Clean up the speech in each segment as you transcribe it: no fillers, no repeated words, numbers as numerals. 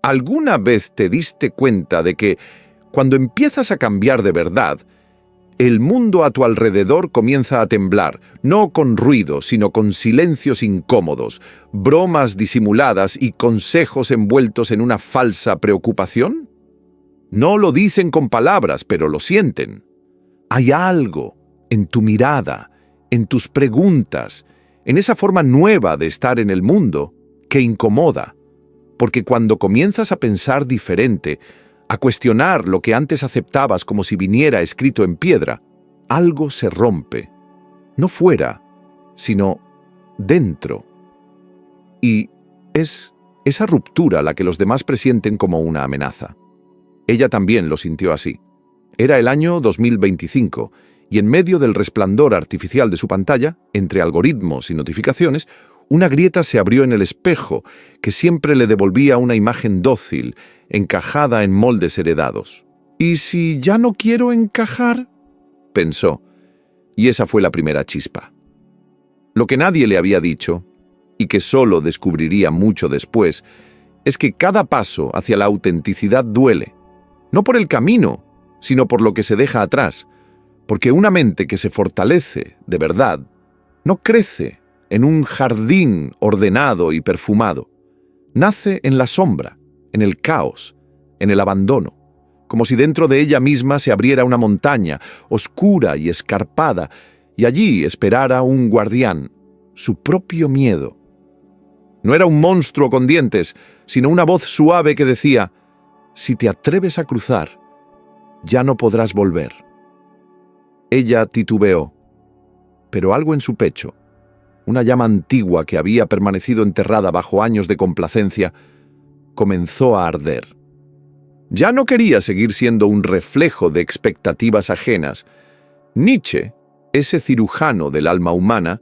¿Alguna vez te diste cuenta de que, cuando empiezas a cambiar de verdad, el mundo a tu alrededor comienza a temblar, no con ruido, sino con silencios incómodos, bromas disimuladas y consejos envueltos en una falsa preocupación? No lo dicen con palabras, pero lo sienten. Hay algo en tu mirada, en tus preguntas, en esa forma nueva de estar en el mundo que incomoda, porque cuando comienzas a pensar diferente, a cuestionar lo que antes aceptabas como si viniera escrito en piedra, algo se rompe, no fuera, sino dentro. Y es esa ruptura la que los demás presienten como una amenaza. Ella también lo sintió así. Era el año 2025, y en medio del resplandor artificial de su pantalla, entre algoritmos y notificaciones, una grieta se abrió en el espejo que siempre le devolvía una imagen dócil, encajada en moldes heredados. ¿Y si ya no quiero encajar?, pensó, y esa fue la primera chispa. Lo que nadie le había dicho, y que solo descubriría mucho después, es que cada paso hacia la autenticidad duele, no por el camino, sino por lo que se deja atrás, porque una mente que se fortalece, de verdad, no crece en un jardín ordenado y perfumado. Nace en la sombra, en el caos, en el abandono, como si dentro de ella misma se abriera una montaña, oscura y escarpada, y allí esperara un guardián, su propio miedo. No era un monstruo con dientes, sino una voz suave que decía: «Si te atreves a cruzar, ya no podrás volver». Ella titubeó, pero algo en su pecho, una llama antigua que había permanecido enterrada bajo años de complacencia, comenzó a arder. Ya no quería seguir siendo un reflejo de expectativas ajenas. Nietzsche, ese cirujano del alma humana,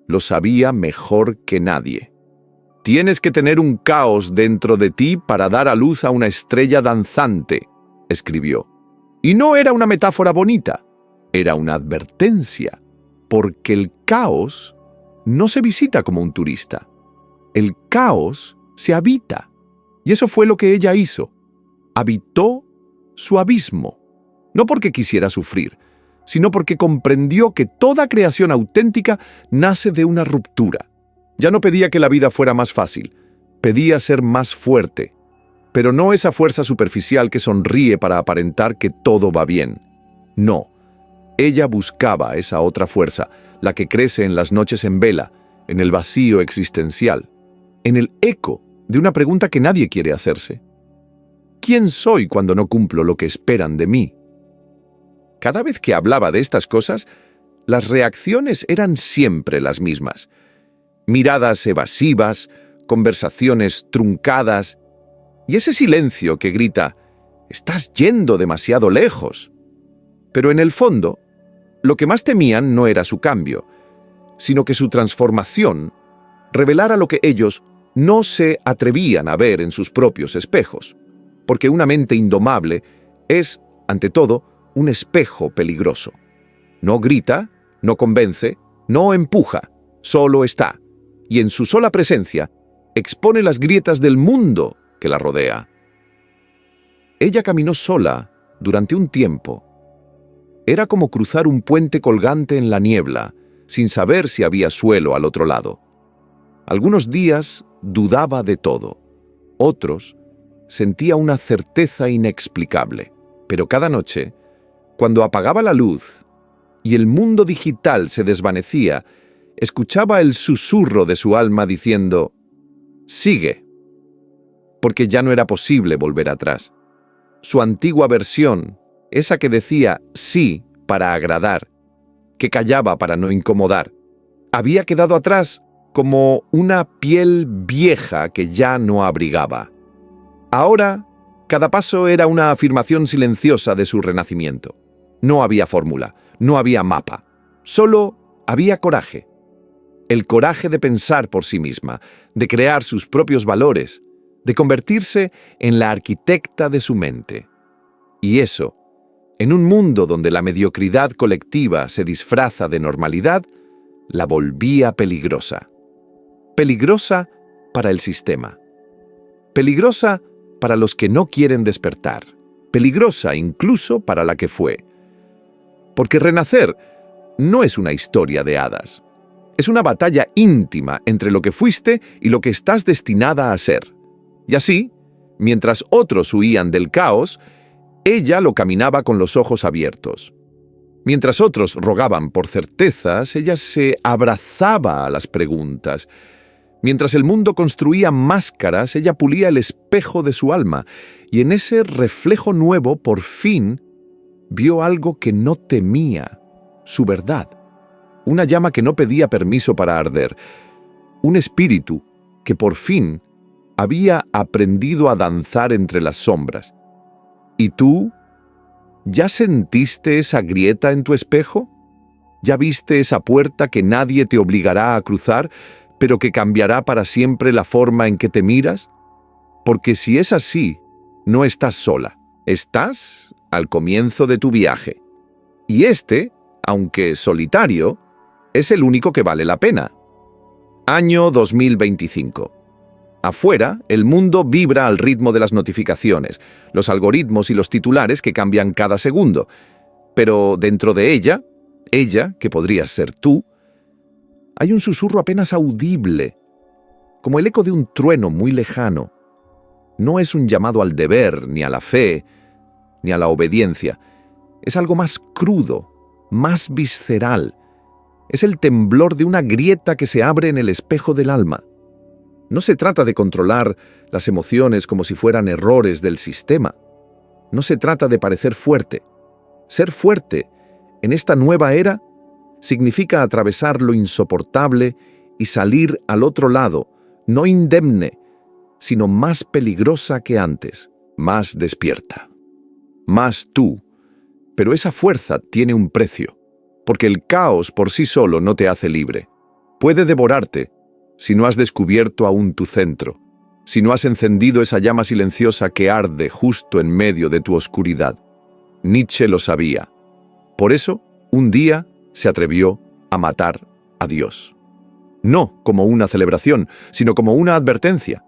lo sabía mejor que nadie. «Tienes que tener un caos dentro de ti para dar a luz a una estrella danzante», escribió. Y no era una metáfora bonita, era una advertencia, porque el caos no se visita como un turista. El caos se habita. Y eso fue lo que ella hizo. Habitó su abismo. No porque quisiera sufrir, sino porque comprendió que toda creación auténtica nace de una ruptura. Ya no pedía que la vida fuera más fácil, pedía ser más fuerte. Pero no esa fuerza superficial que sonríe para aparentar que todo va bien. No. Ella buscaba esa otra fuerza, la que crece en las noches en vela, en el vacío existencial, en el eco de una pregunta que nadie quiere hacerse. ¿Quién soy cuando no cumplo lo que esperan de mí? Cada vez que hablaba de estas cosas, las reacciones eran siempre las mismas. Miradas evasivas, conversaciones truncadas, y ese silencio que grita: «Estás yendo demasiado lejos». Pero en el fondo, lo que más temían no era su cambio, sino que su transformación revelara lo que ellos no se atrevían a ver en sus propios espejos, porque una mente indomable es, ante todo, un espejo peligroso. No grita, no convence, no empuja, solo está, y en su sola presencia expone las grietas del mundo que la rodea. Ella caminó sola durante un tiempo. Era como cruzar un puente colgante en la niebla, sin saber si había suelo al otro lado. Algunos días dudaba de todo. Otros sentía una certeza inexplicable. Pero cada noche, cuando apagaba la luz y el mundo digital se desvanecía, escuchaba el susurro de su alma diciendo: «Sigue», porque ya no era posible volver atrás. Su antigua versión, esa que decía sí para agradar, que callaba para no incomodar, había quedado atrás como una piel vieja que ya no abrigaba. Ahora, cada paso era una afirmación silenciosa de su renacimiento. No había fórmula, no había mapa, solo había coraje. El coraje de pensar por sí misma, de crear sus propios valores, de convertirse en la arquitecta de su mente. Y eso, en un mundo donde la mediocridad colectiva se disfraza de normalidad, la volvía peligrosa. Peligrosa para el sistema. Peligrosa para los que no quieren despertar, peligrosa incluso para la que fue. Porque renacer no es una historia de hadas. Es una batalla íntima entre lo que fuiste y lo que estás destinada a ser. Y así, mientras otros huían del caos, ella lo caminaba con los ojos abiertos. Mientras otros rogaban por certezas, ella se abrazaba a las preguntas. Mientras el mundo construía máscaras, ella pulía el espejo de su alma, y en ese reflejo nuevo, por fin, vio algo que no temía, su verdad. Una llama que no pedía permiso para arder. Un espíritu que por fin había aprendido a danzar entre las sombras. ¿Y tú? ¿Ya sentiste esa grieta en tu espejo? ¿Ya viste esa puerta que nadie te obligará a cruzar, pero que cambiará para siempre la forma en que te miras? Porque si es así, no estás sola. Estás al comienzo de tu viaje. Y aunque solitario, es el único que vale la pena. Año 2025. Afuera, el mundo vibra al ritmo de las notificaciones, los algoritmos y los titulares que cambian cada segundo. Pero dentro de ella, que podrías ser tú, hay un susurro apenas audible, como el eco de un trueno muy lejano. No es un llamado al deber, ni a la fe, ni a la obediencia. Es algo más crudo, más visceral. Es el temblor de una grieta que se abre en el espejo del alma. No se trata de controlar las emociones como si fueran errores del sistema. No se trata de parecer fuerte. Ser fuerte en esta nueva era significa atravesar lo insoportable y salir al otro lado, no indemne, sino más peligrosa que antes, más despierta. Más tú. Pero esa fuerza tiene un precio, porque el caos por sí solo no te hace libre. Puede devorarte, si no has descubierto aún tu centro, si no has encendido esa llama silenciosa que arde justo en medio de tu oscuridad. Nietzsche lo sabía. Por eso, un día se atrevió a matar a Dios. No como una celebración, sino como una advertencia.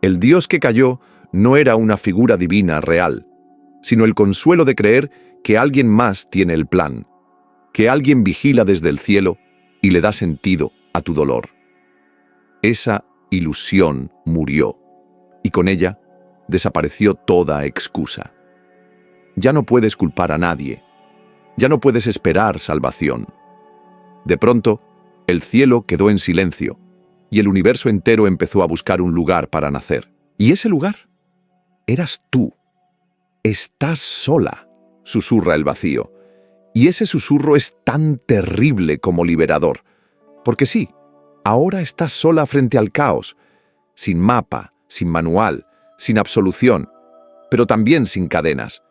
El Dios que cayó no era una figura divina real, sino el consuelo de creer que alguien más tiene el plan, que alguien vigila desde el cielo y le da sentido a tu dolor. Esa ilusión murió, y con ella desapareció toda excusa. Ya no puedes culpar a nadie, ya no puedes esperar salvación. De pronto, el cielo quedó en silencio, y el universo entero empezó a buscar un lugar para nacer. Y ese lugar eras tú. Estás sola, susurra el vacío. Y ese susurro es tan terrible como liberador. Porque sí, ahora estás sola frente al caos, sin mapa, sin manual, sin absolución, pero también sin cadenas.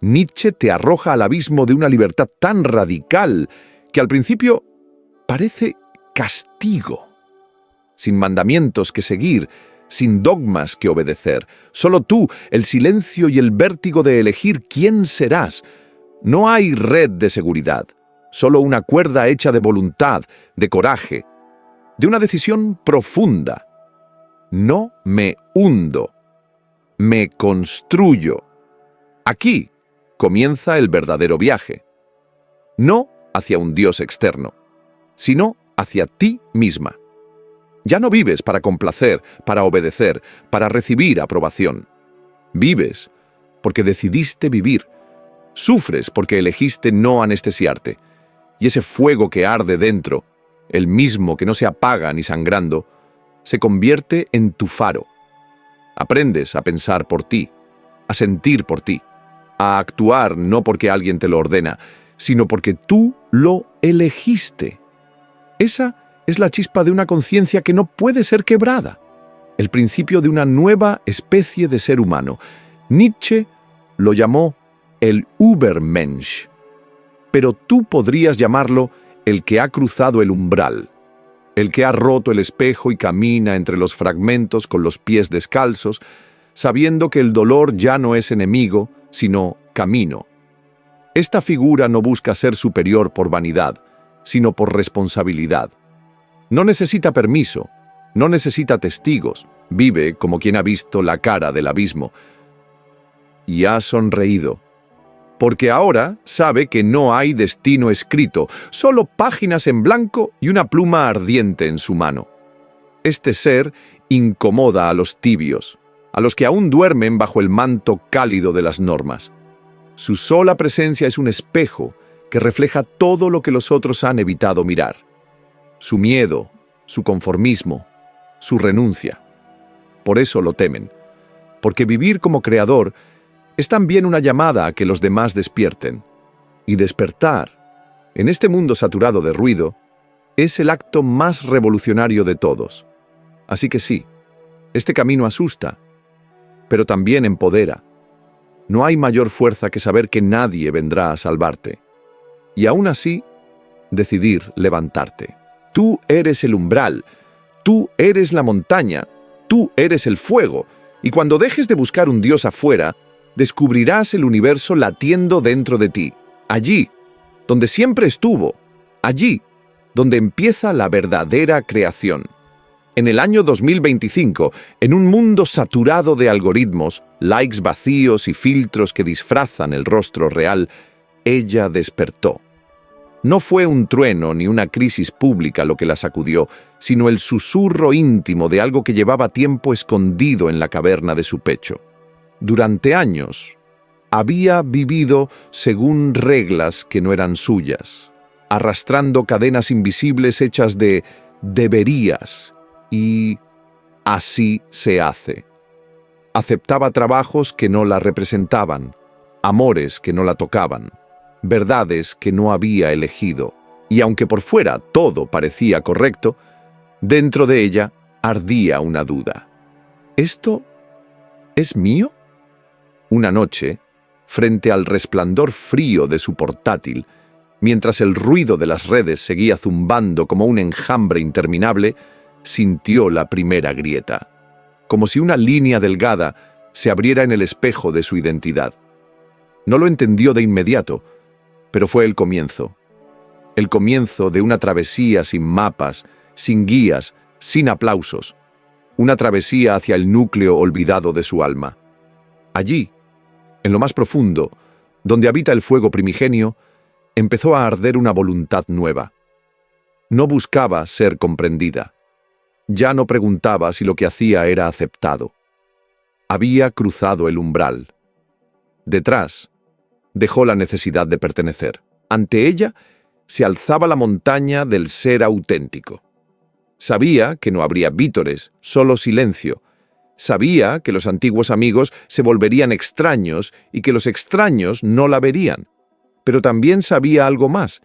Nietzsche te arroja al abismo de una libertad tan radical que al principio parece castigo. Sin mandamientos que seguir, sin dogmas que obedecer. Solo tú, el silencio y el vértigo de elegir quién serás. No hay red de seguridad, solo una cuerda hecha de voluntad, de coraje, de una decisión profunda. No me hundo, me construyo. Aquí comienza el verdadero viaje. No hacia un Dios externo, sino hacia ti misma. Ya no vives para complacer, para obedecer, para recibir aprobación. Vives porque decidiste vivir. Sufres porque elegiste no anestesiarte. Y ese fuego que arde dentro, el mismo que no se apaga ni sangrando, se convierte en tu faro. Aprendes a pensar por ti, a sentir por ti, a actuar no porque alguien te lo ordena, sino porque tú lo elegiste. Esa es la chispa de una conciencia que no puede ser quebrada, el principio de una nueva especie de ser humano. Nietzsche lo llamó el Übermensch, pero tú podrías llamarlo el que ha cruzado el umbral, el que ha roto el espejo y camina entre los fragmentos con los pies descalzos, sabiendo que el dolor ya no es enemigo, sino camino. Esta figura no busca ser superior por vanidad, sino por responsabilidad. No necesita permiso, no necesita testigos, Vive como quien ha visto la cara del abismo. Y ha sonreído, porque ahora sabe que no hay destino escrito, solo páginas en blanco y una pluma ardiente en su mano. Este ser incomoda a los tibios, a los que aún duermen bajo el manto cálido de las normas. Su sola presencia es un espejo que refleja todo lo que los otros han evitado mirar. Su miedo, su conformismo, su renuncia. Por eso lo temen, porque vivir como creador es también una llamada a que los demás despierten. Y despertar, en este mundo saturado de ruido, es el acto más revolucionario de todos. Así que sí, este camino asusta, pero también empodera. No hay mayor fuerza que saber que nadie vendrá a salvarte. Y aún así, decidir levantarte. Tú eres el umbral, tú eres la montaña, tú eres el fuego, y cuando dejes de buscar un Dios afuera, descubrirás el universo latiendo dentro de ti, allí, donde siempre estuvo, allí, donde empieza la verdadera creación. En el año 2025, en un mundo saturado de algoritmos, likes vacíos y filtros que disfrazan el rostro real, ella despertó. No fue un trueno ni una crisis pública lo que la sacudió, sino el susurro íntimo de algo que llevaba tiempo escondido en la caverna de su pecho. Durante años, había vivido según reglas que no eran suyas, arrastrando cadenas invisibles hechas de deberías y así se hace. Aceptaba trabajos que no la representaban, amores que no la tocaban, verdades que no había elegido, y aunque por fuera todo parecía correcto, dentro de ella ardía una duda. ¿Esto es mío? Una noche, frente al resplandor frío de su portátil, mientras el ruido de las redes seguía zumbando como un enjambre interminable, sintió la primera grieta, como si una línea delgada se abriera en el espejo de su identidad. No lo entendió de inmediato, pero fue el comienzo de una travesía sin mapas, sin guías, sin aplausos, una travesía hacia el núcleo olvidado de su alma. Allí, en lo más profundo, donde habita el fuego primigenio, empezó a arder una voluntad nueva. No buscaba ser comprendida. Ya no preguntaba si lo que hacía era aceptado. Había cruzado el umbral. Detrás, dejó la necesidad de pertenecer. Ante ella, se alzaba la montaña del ser auténtico. Sabía que no habría vítores, solo silencio. Sabía que los antiguos amigos se volverían extraños y que los extraños no la verían. Pero también sabía algo más.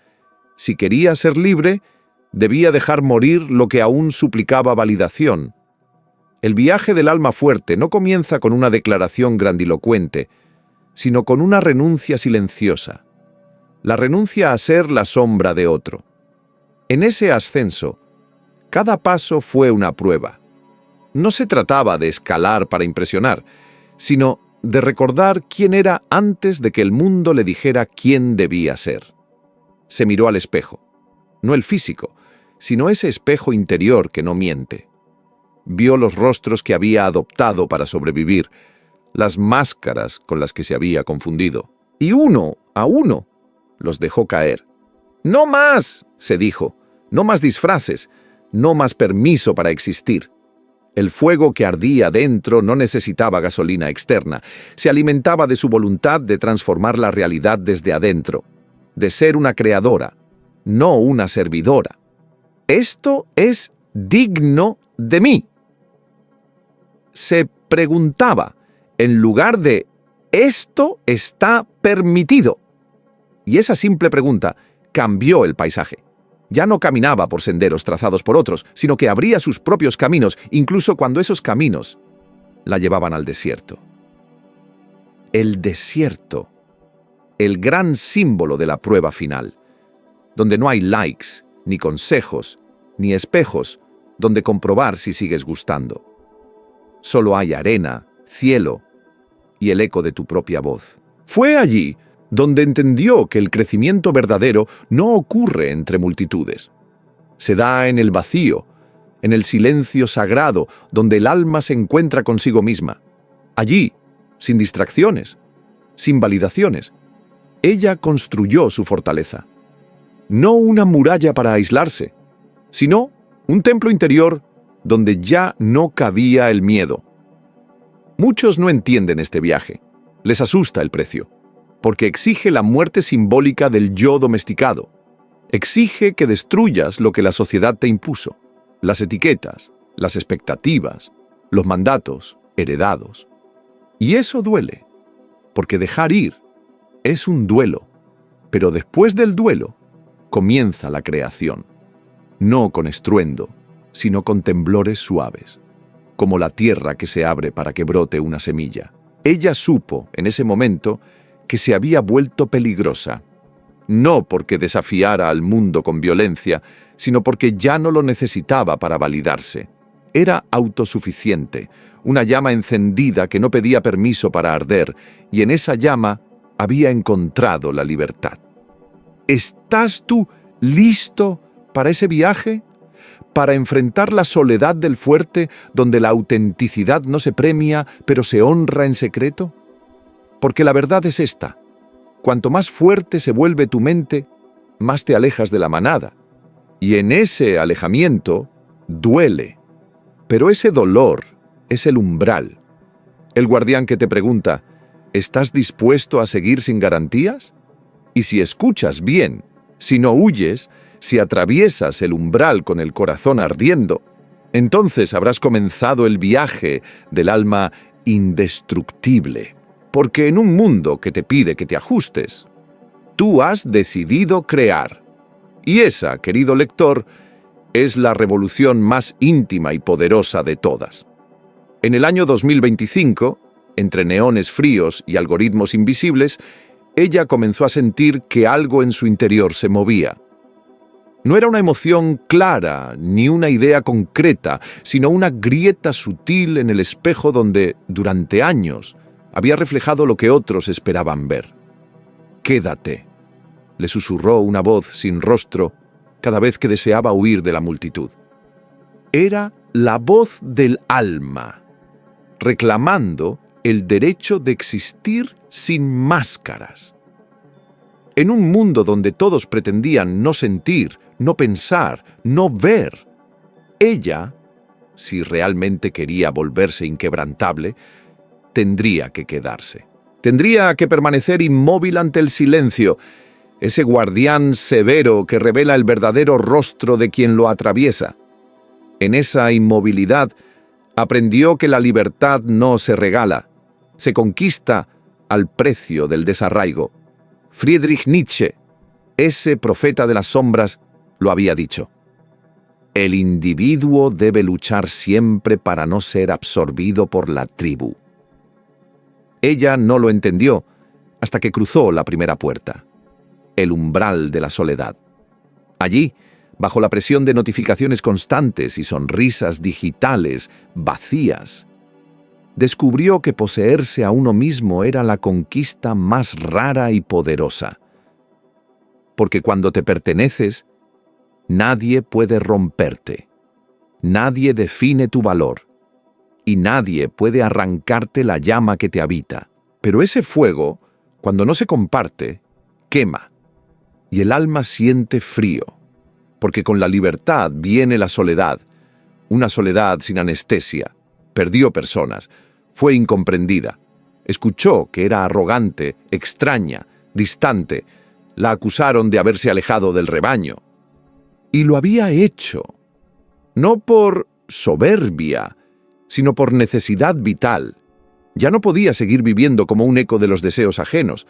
Si quería ser libre, debía dejar morir lo que aún suplicaba validación. El viaje del alma fuerte no comienza con una declaración grandilocuente, sino con una renuncia silenciosa. La renuncia a ser la sombra de otro. En ese ascenso, cada paso fue una prueba. No se trataba de escalar para impresionar, sino de recordar quién era antes de que el mundo le dijera quién debía ser. Se miró al espejo, no el físico, sino ese espejo interior que no miente. Vio los rostros que había adoptado para sobrevivir, las máscaras con las que se había confundido, y uno a uno los dejó caer. «¡No más!», se dijo, «no más disfraces, no más permiso para existir». El fuego que ardía dentro no necesitaba gasolina externa, se alimentaba de su voluntad de transformar la realidad desde adentro, de ser una creadora, no una servidora. «Esto es digno de mí», se preguntaba, en lugar de «esto está permitido». Y esa simple pregunta cambió el paisaje. Ya no caminaba por senderos trazados por otros, sino que abría sus propios caminos, incluso cuando esos caminos la llevaban al desierto. El desierto, el gran símbolo de la prueba final, donde no hay likes, ni consejos, ni espejos, donde comprobar si sigues gustando. Solo hay arena, cielo y el eco de tu propia voz. Fue allí donde entendió que el crecimiento verdadero no ocurre entre multitudes. Se da en el vacío, en el silencio sagrado donde el alma se encuentra consigo misma. Allí, sin distracciones, sin validaciones, ella construyó su fortaleza. No una muralla para aislarse, sino un templo interior donde ya no cabía el miedo. Muchos no entienden este viaje. Les asusta el precio, porque exige la muerte simbólica del yo domesticado. Exige que destruyas lo que la sociedad te impuso, las etiquetas, las expectativas, los mandatos heredados. Y eso duele, porque dejar ir es un duelo, pero después del duelo comienza la creación, no con estruendo, sino con temblores suaves, como la tierra que se abre para que brote una semilla. Ella supo, en ese momento, que se había vuelto peligrosa, no porque desafiara al mundo con violencia, sino porque ya no lo necesitaba para validarse. Era autosuficiente, una llama encendida que no pedía permiso para arder, y en esa llama había encontrado la libertad. ¿Estás tú listo para ese viaje? ¿Para enfrentar la soledad del fuerte, donde la autenticidad no se premia, pero se honra en secreto? Porque la verdad es esta: cuanto más fuerte se vuelve tu mente, más te alejas de la manada. Y en ese alejamiento duele. Pero ese dolor es el umbral. El guardián que te pregunta: ¿estás dispuesto a seguir sin garantías? Y si escuchas bien, si no huyes, si atraviesas el umbral con el corazón ardiendo, entonces habrás comenzado el viaje del alma indestructible. Porque en un mundo que te pide que te ajustes, tú has decidido crear. Y esa, querido lector, es la revolución más íntima y poderosa de todas. En el año 2025, entre neones fríos y algoritmos invisibles, ella comenzó a sentir que algo en su interior se movía. No era una emoción clara ni una idea concreta, sino una grieta sutil en el espejo donde, durante años, había reflejado lo que otros esperaban ver. «Quédate», le susurró una voz sin rostro cada vez que deseaba huir de la multitud. Era la voz del alma, reclamando el derecho de existir sin máscaras. En un mundo donde todos pretendían no sentir, no pensar, no ver, ella, si realmente quería volverse inquebrantable, tendría que quedarse. Tendría que permanecer inmóvil ante el silencio, ese guardián severo que revela el verdadero rostro de quien lo atraviesa. En esa inmovilidad aprendió que la libertad no se regala, se conquista al precio del desarraigo. Friedrich Nietzsche, ese profeta de las sombras, lo había dicho. El individuo debe luchar siempre para no ser absorbido por la tribu. Ella no lo entendió hasta que cruzó la primera puerta, el umbral de la soledad. Allí, bajo la presión de notificaciones constantes y sonrisas digitales vacías, descubrió que poseerse a uno mismo era la conquista más rara y poderosa. Porque cuando te perteneces, nadie puede romperte, nadie define tu valor, y nadie puede arrancarte la llama que te habita. Pero ese fuego, cuando no se comparte, quema, y el alma siente frío, porque con la libertad viene la soledad, una soledad sin anestesia. Perdió personas, fue incomprendida, escuchó que era arrogante, extraña, distante, la acusaron de haberse alejado del rebaño. Y lo había hecho, no por soberbia, sino por necesidad vital. Ya no podía seguir viviendo como un eco de los deseos ajenos.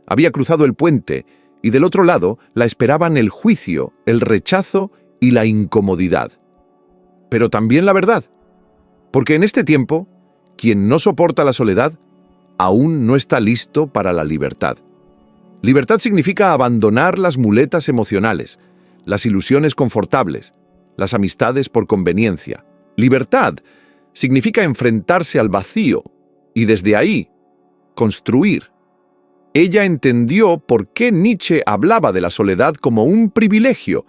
Había cruzado el puente, y del otro lado la esperaban el juicio, el rechazo y la incomodidad. Pero también la verdad, porque en este tiempo, quien no soporta la soledad, aún no está listo para la libertad. Libertad significa abandonar las muletas emocionales, las ilusiones confortables, las amistades por conveniencia. Libertad significa enfrentarse al vacío y desde ahí construir. Ella entendió por qué Nietzsche hablaba de la soledad como un privilegio.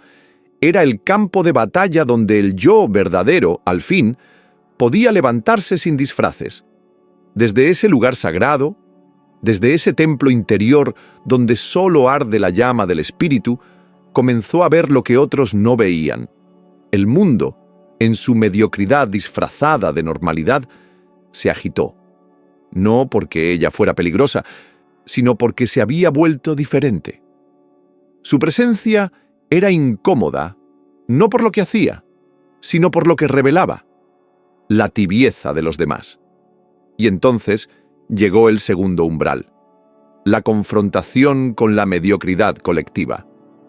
Era el campo de batalla donde el yo verdadero, al fin, podía levantarse sin disfraces. Desde ese lugar sagrado, desde ese templo interior donde solo arde la llama del espíritu, comenzó a ver lo que otros no veían. El mundo, en su mediocridad disfrazada de normalidad, se agitó. No porque ella fuera peligrosa, sino porque se había vuelto diferente. Su presencia era incómoda, no por lo que hacía, sino por lo que revelaba: la tibieza de los demás. Y entonces llegó el segundo umbral: la confrontación con la mediocridad colectiva.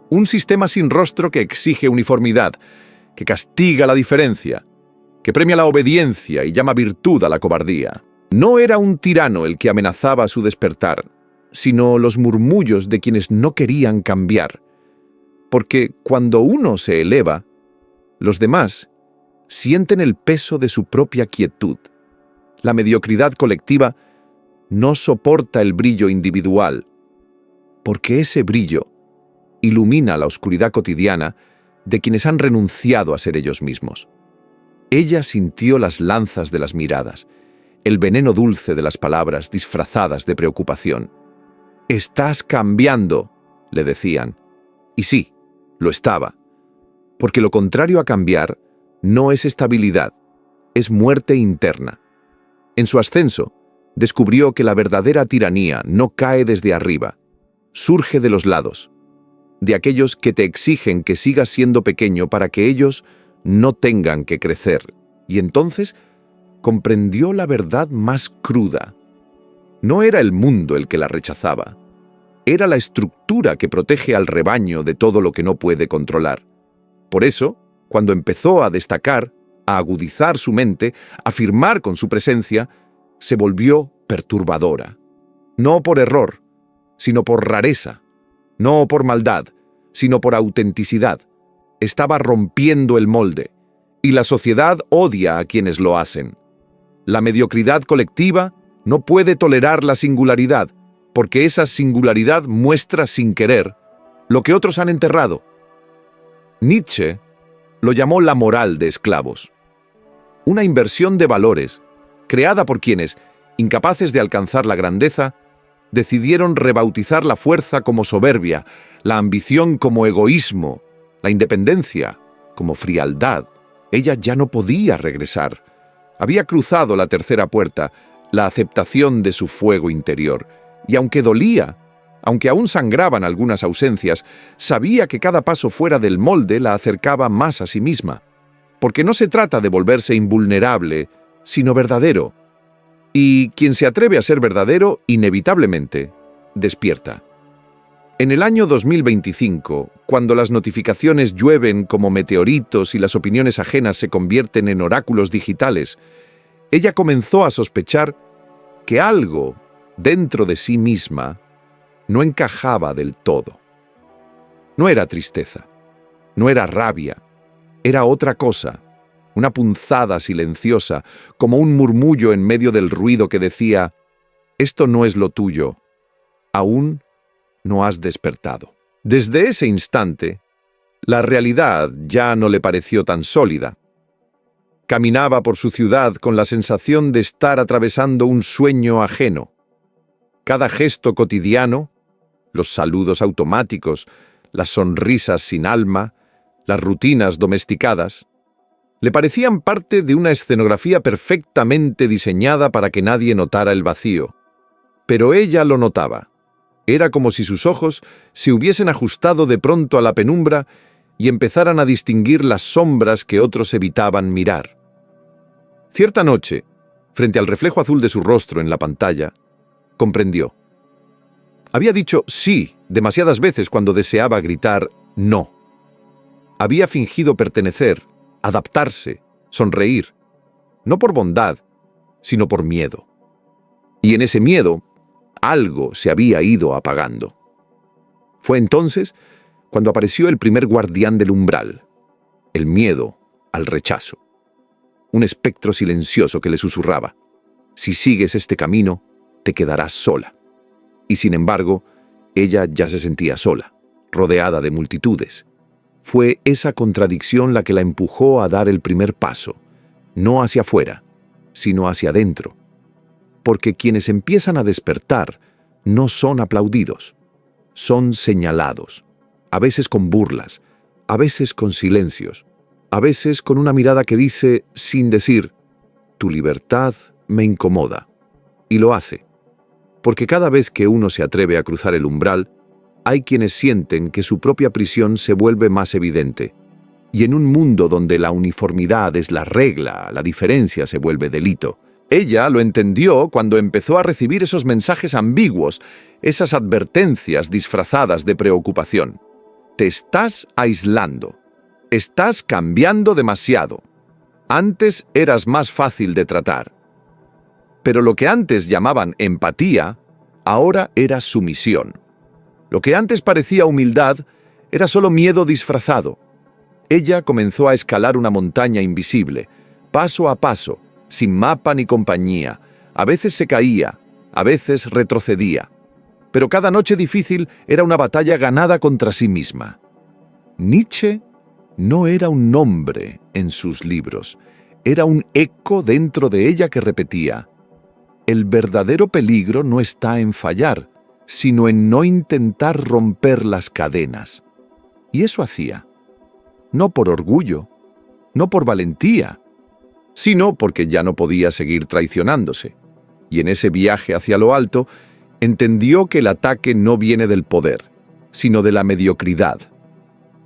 Un sistema sin rostro que exige uniformidad, que castiga la diferencia, que premia la obediencia y llama virtud a la cobardía. No era un tirano el que amenazaba su despertar, sino los murmullos de quienes no querían cambiar. Porque cuando uno se eleva, los demás sienten el peso de su propia quietud. La mediocridad colectiva no soporta el brillo individual, porque ese brillo ilumina la oscuridad cotidiana de quienes han renunciado a ser ellos mismos. Ella sintió las lanzas de las miradas, el veneno dulce de las palabras disfrazadas de preocupación. «Estás cambiando», le decían. Y sí, lo estaba, porque lo contrario a cambiar no es estabilidad, es muerte interna. En su ascenso, descubrió que la verdadera tiranía no cae desde arriba, surge de los lados, de aquellos que te exigen que sigas siendo pequeño para que ellos no tengan que crecer. Y entonces comprendió la verdad más cruda. No era el mundo el que la rechazaba, era la estructura que protege al rebaño de todo lo que no puede controlar. Por eso, cuando empezó a destacar, a agudizar su mente, a afirmar con su presencia, se volvió perturbadora. No por error, sino por rareza. No por maldad, sino por autenticidad. Estaba rompiendo el molde, y la sociedad odia a quienes lo hacen. La mediocridad colectiva no puede tolerar la singularidad, porque esa singularidad muestra sin querer lo que otros han enterrado. Nietzsche lo llamó la moral de esclavos. Una inversión de valores, creada por quienes, incapaces de alcanzar la grandeza, decidieron rebautizar la fuerza como soberbia, la ambición como egoísmo, la independencia como frialdad. Ella ya no podía regresar. Había cruzado la tercera puerta, la aceptación de su fuego interior, y aunque dolía, aunque aún sangraban algunas ausencias, sabía que cada paso fuera del molde la acercaba más a sí misma, porque no se trata de volverse invulnerable, sino verdadero. Y quien se atreve a ser verdadero, inevitablemente, despierta. En el año 2025, cuando las notificaciones llueven como meteoritos y las opiniones ajenas se convierten en oráculos digitales, ella comenzó a sospechar que algo dentro de sí misma no encajaba del todo. No era tristeza, no era rabia, era otra cosa, una punzada silenciosa, como un murmullo en medio del ruido que decía: «Esto no es lo tuyo, aún no has despertado». Desde ese instante, la realidad ya no le pareció tan sólida. Caminaba por su ciudad con la sensación de estar atravesando un sueño ajeno. Cada gesto cotidiano, los saludos automáticos, las sonrisas sin alma, las rutinas domesticadas, le parecían parte de una escenografía perfectamente diseñada para que nadie notara el vacío. Pero ella lo notaba. Era como si sus ojos se hubiesen ajustado de pronto a la penumbra y empezaran a distinguir las sombras que otros evitaban mirar. Cierta noche, frente al reflejo azul de su rostro en la pantalla, comprendió. Había dicho sí demasiadas veces cuando deseaba gritar no. Había fingido pertenecer, adaptarse, sonreír, no por bondad, sino por miedo. Y en ese miedo, algo se había ido apagando. Fue entonces cuando apareció el primer guardián del umbral, el miedo al rechazo. Un espectro silencioso que le susurraba: «Si sigues este camino, te quedarás sola». Y sin embargo, ella ya se sentía sola, rodeada de multitudes. Fue esa contradicción la que la empujó a dar el primer paso, no hacia afuera, sino hacia adentro. Porque quienes empiezan a despertar no son aplaudidos, son señalados, a veces con burlas, a veces con silencios, a veces con una mirada que dice, sin decir, tu libertad me incomoda. Y lo hace, porque cada vez que uno se atreve a cruzar el umbral, hay quienes sienten que su propia prisión se vuelve más evidente. Y en un mundo donde la uniformidad es la regla, la diferencia se vuelve delito. Ella lo entendió cuando empezó a recibir esos mensajes ambiguos, esas advertencias disfrazadas de preocupación. Te estás aislando. Estás cambiando demasiado. Antes eras más fácil de tratar. Pero lo que antes llamaban empatía, ahora era sumisión. Lo que antes parecía humildad era solo miedo disfrazado. Ella comenzó a escalar una montaña invisible, paso a paso, sin mapa ni compañía. A veces se caía, a veces retrocedía. Pero cada noche difícil era una batalla ganada contra sí misma. Nietzsche no era un nombre en sus libros, era un eco dentro de ella que repetía: el verdadero peligro no está en fallar, sino en no intentar romper las cadenas. Y eso hacía, no por orgullo, no por valentía, sino porque ya no podía seguir traicionándose. Y en ese viaje hacia lo alto, entendió que el ataque no viene del poder, sino de la mediocridad.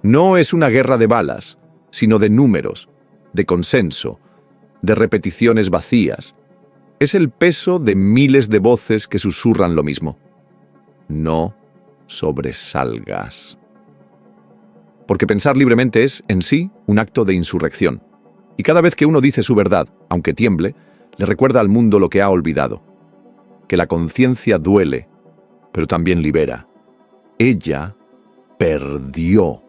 No es una guerra de balas, sino de números, de consenso, de repeticiones vacías. Es el peso de miles de voces que susurran lo mismo. No sobresalgas. Porque pensar libremente es, en sí, un acto de insurrección. Y cada vez que uno dice su verdad, aunque tiemble, le recuerda al mundo lo que ha olvidado. Que la conciencia duele, pero también libera. Ella perdió.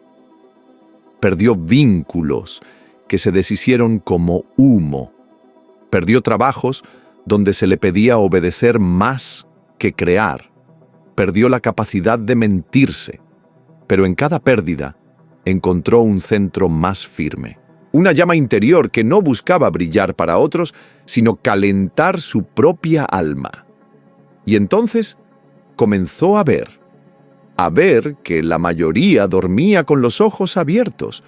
Perdió vínculos que se deshicieron como humo. Perdió trabajos donde se le pedía obedecer más que crear. Perdió la capacidad de mentirse, pero en cada pérdida encontró un centro más firme. Una llama interior que no buscaba brillar para otros, sino calentar su propia alma. Y entonces comenzó a ver que la mayoría dormía con los ojos abiertos,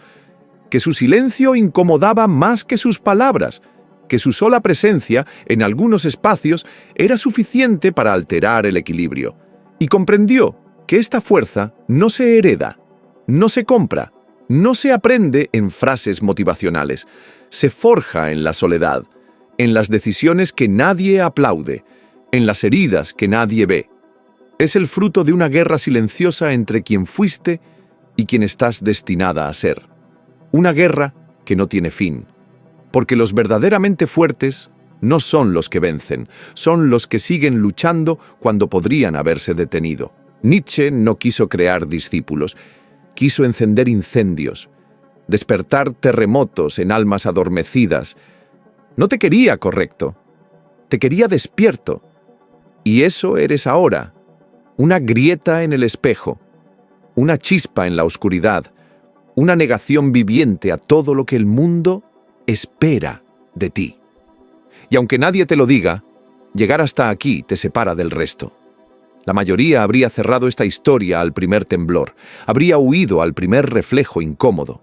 que su silencio incomodaba más que sus palabras, que su sola presencia en algunos espacios era suficiente para alterar el equilibrio. Y comprendió que esta fuerza no se hereda, no se compra, no se aprende en frases motivacionales, se forja en la soledad, en las decisiones que nadie aplaude, en las heridas que nadie ve. Es el fruto de una guerra silenciosa entre quien fuiste y quien estás destinada a ser. Una guerra que no tiene fin, porque los verdaderamente fuertes no son los que vencen, son los que siguen luchando cuando podrían haberse detenido. Nietzsche no quiso crear discípulos, quiso encender incendios, despertar terremotos en almas adormecidas. No te quería correcto, te quería despierto. Y eso eres ahora, una grieta en el espejo, una chispa en la oscuridad, una negación viviente a todo lo que el mundo espera de ti. Y aunque nadie te lo diga, llegar hasta aquí te separa del resto. La mayoría habría cerrado esta historia al primer temblor, habría huido al primer reflejo incómodo,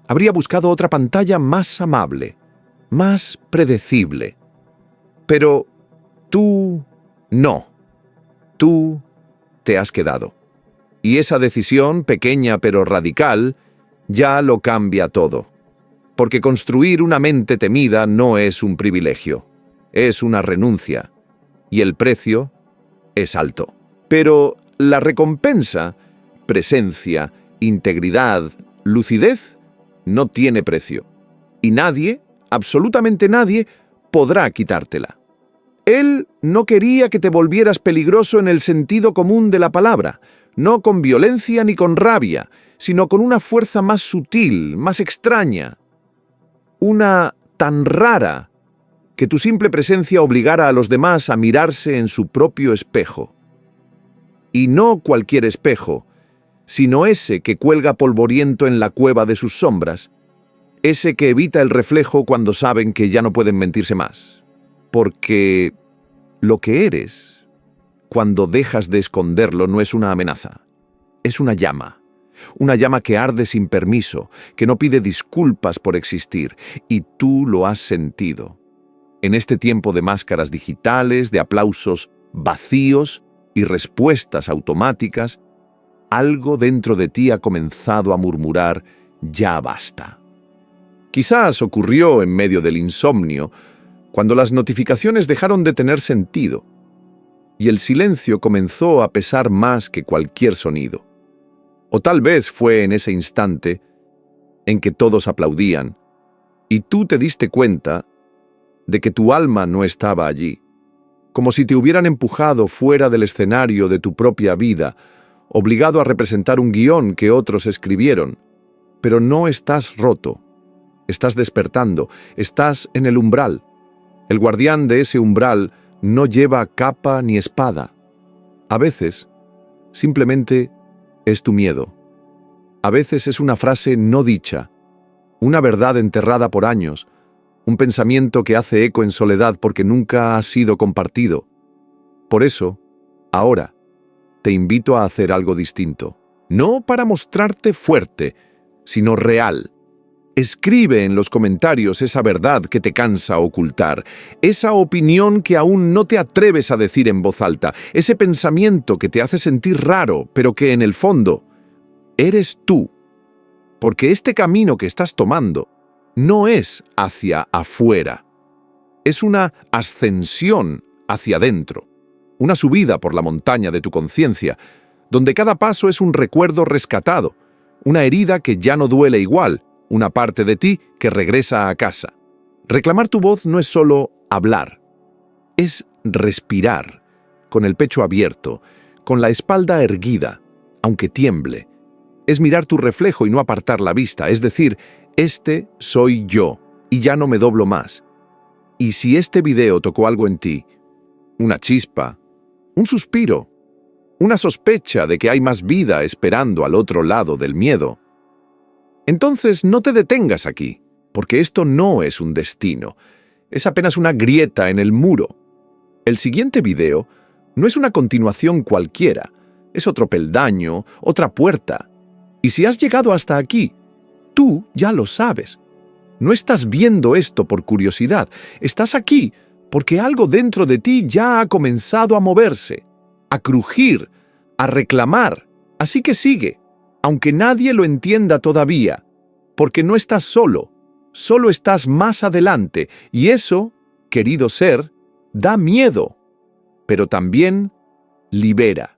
habría buscado otra pantalla más amable, más predecible. Pero tú no, tú te has quedado. Y esa decisión, pequeña pero radical, ya lo cambia todo. Porque construir una mente temida no es un privilegio, es una renuncia, y el precio es alto. Pero la recompensa, presencia, integridad, lucidez, no tiene precio. Y nadie, absolutamente nadie, podrá quitártela. Él no quería que te volvieras peligroso en el sentido común de la palabra, no con violencia ni con rabia, sino con una fuerza más sutil, más extraña. Una tan rara que tu simple presencia obligara a los demás a mirarse en su propio espejo. Y no cualquier espejo, sino ese que cuelga polvoriento en la cueva de sus sombras, ese que evita el reflejo cuando saben que ya no pueden mentirse más. Porque lo que eres, cuando dejas de esconderlo, no es una amenaza, es una llama que arde sin permiso, que no pide disculpas por existir, y tú lo has sentido. En este tiempo de máscaras digitales, de aplausos vacíos y respuestas automáticas, algo dentro de ti ha comenzado a murmurar: ya basta. Quizás ocurrió en medio del insomnio, cuando las notificaciones dejaron de tener sentido, y el silencio comenzó a pesar más que cualquier sonido. O tal vez fue en ese instante en que todos aplaudían, y tú te diste cuenta de que tu alma no estaba allí, como si te hubieran empujado fuera del escenario de tu propia vida, obligado a representar un guión que otros escribieron. Pero no estás roto, estás despertando, estás en el umbral. El guardián de ese umbral no lleva capa ni espada. A veces, simplemente es tu miedo. A veces es una frase no dicha, una verdad enterrada por años, un pensamiento que hace eco en soledad porque nunca ha sido compartido. Por eso, ahora, te invito a hacer algo distinto. No para mostrarte fuerte, sino real. Escribe en los comentarios esa verdad que te cansa ocultar, esa opinión que aún no te atreves a decir en voz alta, ese pensamiento que te hace sentir raro, pero que en el fondo eres tú. Porque este camino que estás tomando no es hacia afuera, es una ascensión hacia adentro, una subida por la montaña de tu conciencia, donde cada paso es un recuerdo rescatado, una herida que ya no duele igual, una parte de ti que regresa a casa. Reclamar tu voz no es solo hablar, es respirar, con el pecho abierto, con la espalda erguida, aunque tiemble. Es mirar tu reflejo y no apartar la vista, es decir, este soy yo, y ya no me doblo más. Y si este video tocó algo en ti, una chispa, un suspiro, una sospecha de que hay más vida esperando al otro lado del miedo, entonces no te detengas aquí, porque esto no es un destino, es apenas una grieta en el muro. El siguiente video no es una continuación cualquiera, es otro peldaño, otra puerta. Y si has llegado hasta aquí, tú ya lo sabes. No estás viendo esto por curiosidad, estás aquí porque algo dentro de ti ya ha comenzado a moverse, a crujir, a reclamar. Así que sigue, aunque nadie lo entienda todavía, porque no estás solo, solo estás más adelante, y eso, querido ser, da miedo, pero también libera.